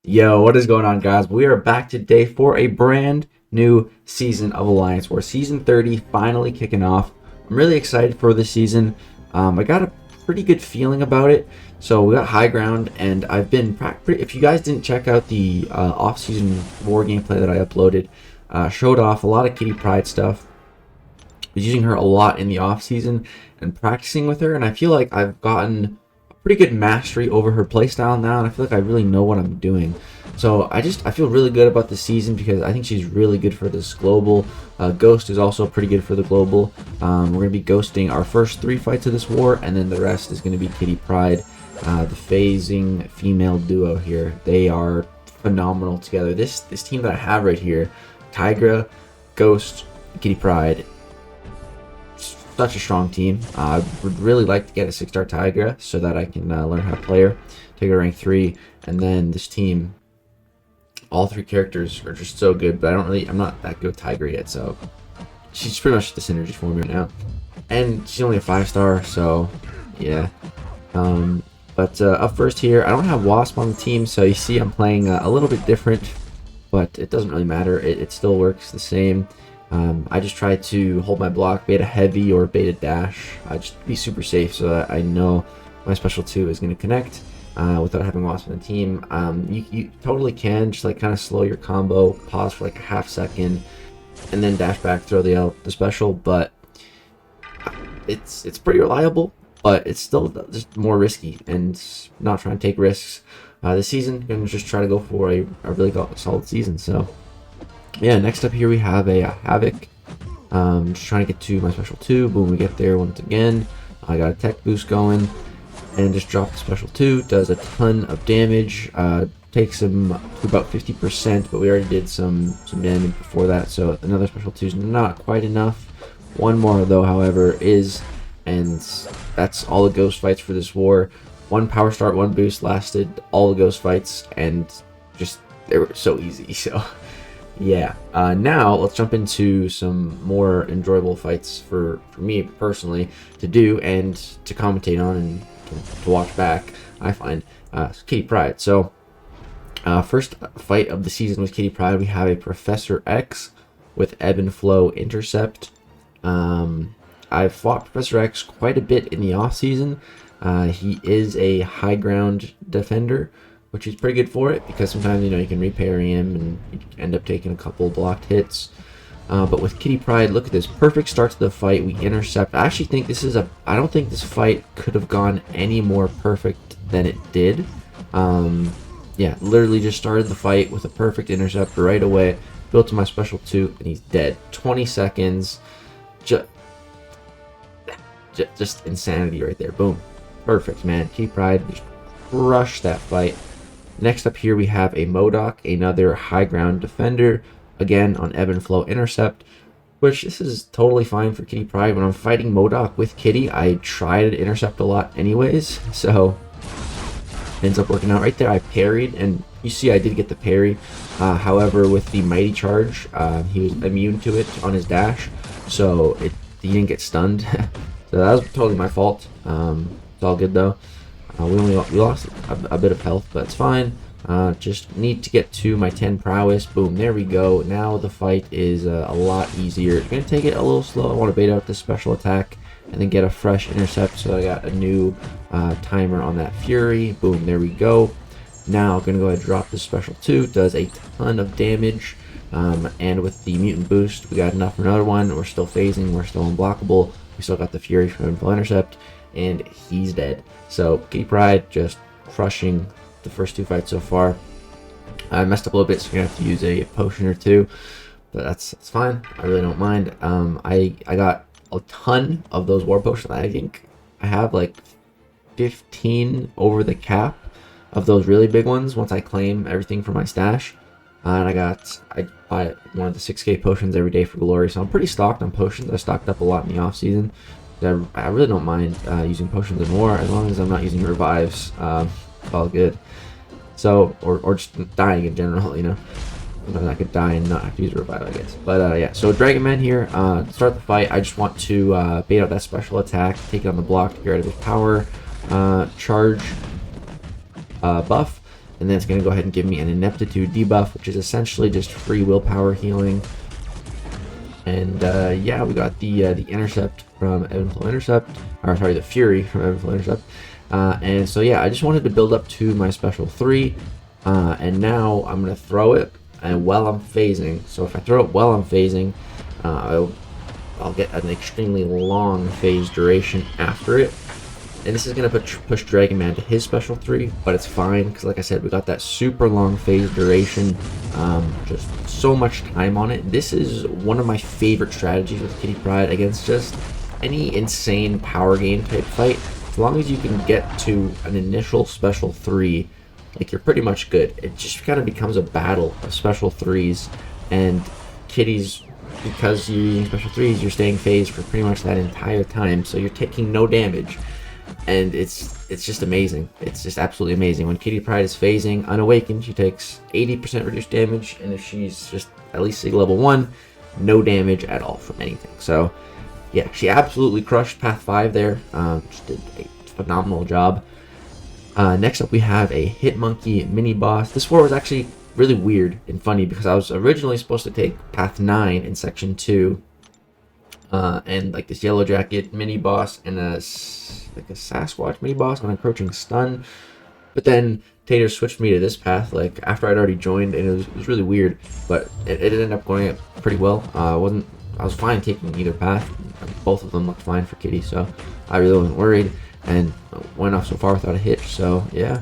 Yo, what is going on, guys? We are back today for a brand new season of Alliance War. Season 30 finally kicking off. I'm really excited for this season. I got a pretty good feeling about it. So we got high ground, and I've been if you guys didn't check out the off-season war gameplay that I uploaded, showed off a lot of Kitty Pryde stuff. Was using her a lot in the off-season and practicing with her, and I feel like I've gotten pretty good mastery over her playstyle now, and I feel like I really know what I'm doing. So I feel really good about this season because I think she's really good for this global. Ghost is also pretty good for the global. We're going to be ghosting our first 3 fights of this war, and then the rest is going to be Kitty Pryde, the phasing female duo here. They are phenomenal together. This team that I have right here, Tigra, Ghost, Kitty Pryde, such a strong team. I would really like to get a 6-star Tigra so that I can learn how to play her. Take her rank 3, and then this team, all 3 characters are just so good. But I'm not that good with Tigra yet, so she's pretty much the synergy for me right now. And she's only a 5-star, so yeah. But up first here, I don't have Wasp on the team, so you see I'm playing a little bit different, but it doesn't really matter. It still works the same. I just try to hold my block, beta heavy or beta dash, just be super safe so that I know my special 2 is going to connect without having Wasp on the team. You totally can just like kind of slow your combo, pause for like a half second, and then dash back, throw the special, but it's pretty reliable, but it's still just more risky, and not trying to take risks. This season, I'm going to just try to go for a really solid season, so yeah. Next up here we have a Havoc. Just trying to get to my special 2. Boom, we get there once again. I got a tech boost going, and just drop the special 2. Does a ton of damage. Takes him to about 50%, but we already did some damage before that, so another special 2 is not quite enough. One more though, however, is, and that's all the ghost fights for this war. 1 power start, 1 boost lasted all the ghost fights, and just they were so easy. So yeah, now let's jump into some more enjoyable fights for me personally to do and to commentate on and to watch back. I find Kitty Pryde. So first fight of the season with Kitty Pryde, we have a Professor X with Ebb and Flow Intercept. I've fought Professor X quite a bit in the off season. He is a high ground defender, which is pretty good for it because sometimes you can reparry him and you end up taking a couple blocked hits. But with Kitty Pryde, look at this perfect start to the fight. We intercept. I actually think I don't think this fight could have gone any more perfect than it did. Yeah, literally just started the fight with a perfect intercept right away. Built to my special 2, and he's dead. 20 seconds. Just insanity right there. Boom. Perfect, man. Kitty Pryde just crushed that fight. Next up here we have a MODOK, another high ground defender, again on Ebb and Flow Intercept, which this is totally fine for Kitty Pryde. When I'm fighting MODOK with Kitty, I try to intercept a lot anyways, so ends up working out right there. I parried, and you see I did get the parry. However, with the Mighty Charge, he was immune to it on his dash, so he didn't get stunned. So that was totally my fault. It's all good though. We lost a bit of health, but it's fine. Just need to get to my 10 prowess. Boom, there we go. Now the fight is a lot easier. It's going to take it a little slow. I want to bait out the special attack and then get a fresh intercept, so I got a new timer on that Fury. Boom, there we go. Now I'm going to go ahead and drop this special 2. Does a ton of damage. And with the mutant boost, we got enough for another one. We're still phasing. We're still unblockable. We still got the Fury from Full Intercept, and he's dead. So Kitty Pryde just crushing the first 2 fights so far. I messed up a little bit, so you're gonna have to use a potion or 2, but that's fine. I really don't mind. I got a ton of those war potions. I think I have like 15 over the cap of those really big ones once I claim everything from my stash. And I buy one of the 6k potions every day for glory, so I'm pretty stocked on potions. I stocked up a lot in the off season. I really don't mind using potions and more, as long as I'm not using revives. It's all good. So, or just dying in general, Sometimes I could die and not have to use a revive, I guess. But yeah, so Dragon Man here, to start the fight, I just want to bait out that special attack, take it on the block, get rid of his power, charge buff, and then it's going to go ahead and give me an ineptitude debuff, which is essentially just free willpower healing. And yeah, we got the intercept from Evenflow Intercept, or sorry, the Fury from Evenflow Intercept. And so yeah, I just wanted to build up to my special 3, and now I'm going to throw it, and while I'm phasing. So if I throw it while I'm phasing, I'll get an extremely long phase duration after it. And this is going to push Dragon Man to his special 3, but it's fine, because like I said, we got that super long phase duration, just so much time on it. This is one of my favorite strategies with Kitty Pryde against just any insane power game type fight. As long as you can get to an initial special 3, like, you're pretty much good. It just kind of becomes a battle of special 3s, and Kitty's, because you're using special 3s, you're staying phased for pretty much that entire time, so you're taking no damage. And it's just amazing. It's just absolutely amazing. When Kitty Pryde is phasing unawakened, she takes 80% reduced damage, and if she's just at least Sig level 1, no damage at all from anything. So yeah, she absolutely crushed Path 5 there. Just did a phenomenal job. Next up we have a Hitmonkey mini boss. This war was actually really weird and funny because I was originally supposed to take Path 9 in section 2. And like this yellow jacket mini boss and a Sasquatch mini boss on encroaching stun, but then Tater switched me to this path like after I'd already joined, and it was really weird, but it ended up going pretty well. I was fine taking either path. Both of them looked fine for Kitty, so I really wasn't worried, and went off so far without a hitch. So yeah,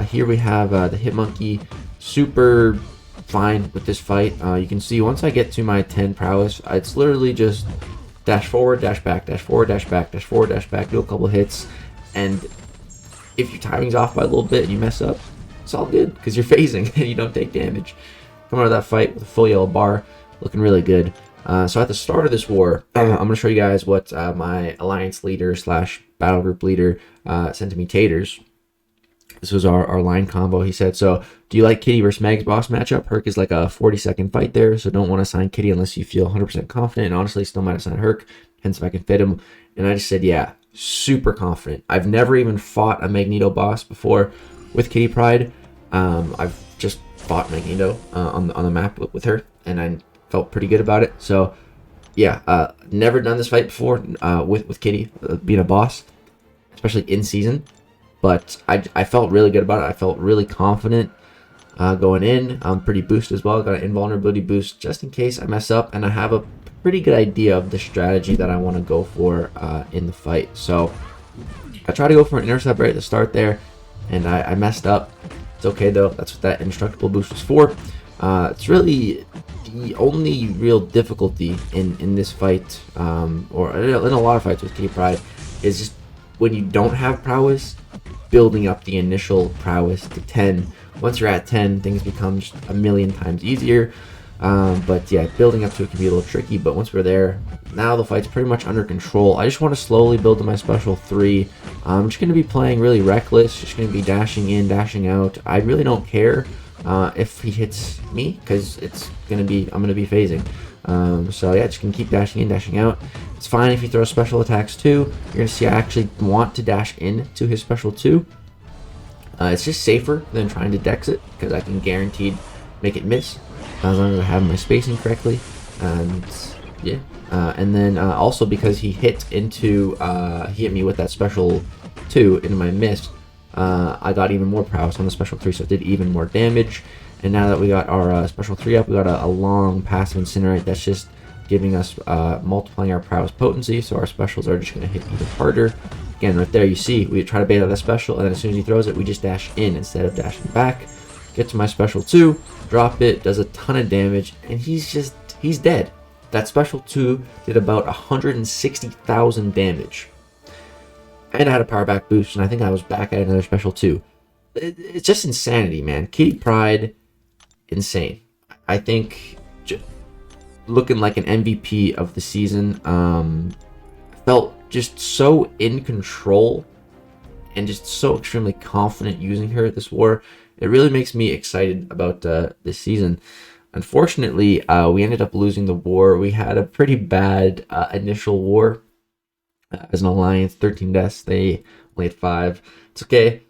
here we have the Hitmonkey, super fine with this fight. You can see once I get to my 10 prowess, it's literally just dash forward, dash back, dash forward, dash back, dash forward, dash back, do a couple hits, and if your timing's off by a little bit and you mess up, it's all good because you're phasing and you don't take damage. Come out of that fight with a full yellow bar, looking really good. So at the start of this war, I'm going to show you guys what my alliance leader slash battle group leader sent to me, Taters. This was our line combo. He said, so do you like Kitty versus Meg's boss matchup? Herc is like a 40-second fight there, so don't want to sign Kitty unless you feel 100% confident. And honestly, still might have signed Herc, hence if I can fit him. And I just said, yeah, super confident. I've never even fought a Magneto boss before with Kitty Pryde. I've just fought Magneto on the map with her, and I felt pretty good about it. So yeah, never done this fight before with Kitty being a boss, especially in season. But I felt really good about it. I felt really confident going in. I'm pretty boosted as well. Got an invulnerability boost just in case I mess up. And I have a pretty good idea of the strategy that I want to go for in the fight. So I tried to go for an intercept right at the start there. And I messed up. It's okay though. That's what that indestructible boost was for. It's really the only real difficulty in this fight, or in a lot of fights with Kitty Pryde, is just when you don't have prowess, building up the initial prowess to 10. Once you're at 10, things become just a million times easier. But yeah, building up to it can be a little tricky, but once we're there, now the fight's pretty much under control. I just want to slowly build to my special 3. I'm just going to be playing really reckless, just going to be dashing in, dashing out. I really don't care if he hits me, because I'm going to be phasing. So yeah, just gonna keep dashing in, dashing out. It's fine if he throws special attacks too. You're gonna see I actually want to dash in to his special 2. It's just safer than trying to dex it, because I can guaranteed make it miss as long as I have my spacing correctly. And yeah, and then also because he hit me with that special 2 into my miss, I got even more prowess on the special 3, so it did even more damage. And now that we got our special 3 up, we got a long passive incinerate that's just giving us multiplying our prowess potency, so our specials are just going to hit even harder. Again, right there you see we try to bait out that special, and then as soon as he throws it, we just dash in instead of dashing back. Get to my special 2, drop it, does a ton of damage, and he's dead. That special 2 did about 160,000 damage. And I had a power back boost, and I think I was back at another special 2. It's just insanity, man. Kitty Pryde, insane. I think looking like an MVP of the season. Felt just so in control and just so extremely confident using her at this war. It really makes me excited about this season. Unfortunately, we ended up losing the war. We had a pretty bad initial war as an alliance. 13 deaths. They only had 5. It's okay.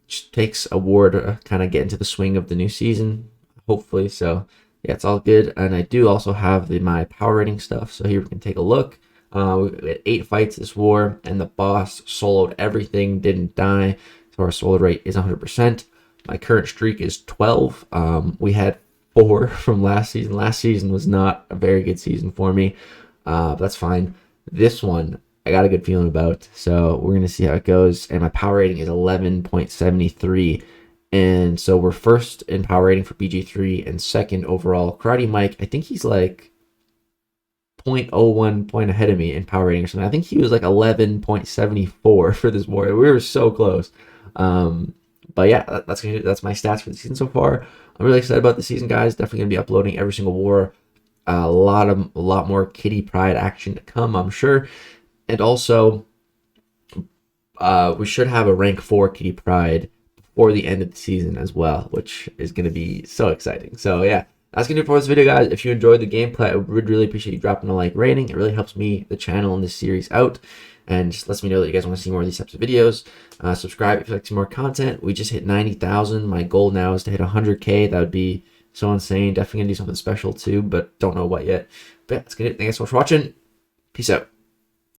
just takes a war to kind of get into the swing of the new season, hopefully. So yeah, it's all good. And I do also have my power rating stuff. So here we can take a look. We had 8 fights this war, and the boss soloed everything, didn't die. So our solo rate is 100%. My current streak is 12. We had 4 from last season. Last season was not a very good season for me. But that's fine. This one, I got a good feeling about. So we're going to see how it goes. And my power rating is 11.73. And so we're first in power rating for BG3 and second overall. Karate Mike, I think he's like 0.01 point ahead of me in power rating or something. I think he was like 11.74 for this war. We were so close. But yeah, that's my stats for the season so far. I'm really excited about the season, guys. Definitely gonna be uploading every single war. A lot more Kitty Pryde action to come, I'm sure. And also, we should have a rank 4 Kitty Pryde before the end of the season as well, which is gonna be so exciting. So yeah, that's gonna do it for this video, guys. If you enjoyed the gameplay, I would really appreciate you dropping a like rating. It really helps me, the channel, and this series out, and just lets me know that you guys want to see more of these types of videos. Subscribe if you like to see more content. We just hit 90,000. My goal now is to hit 100K. That would be so insane. Definitely gonna do something special too, but don't know what yet. But yeah, that's gonna do it. Thanks so much for watching. Peace out.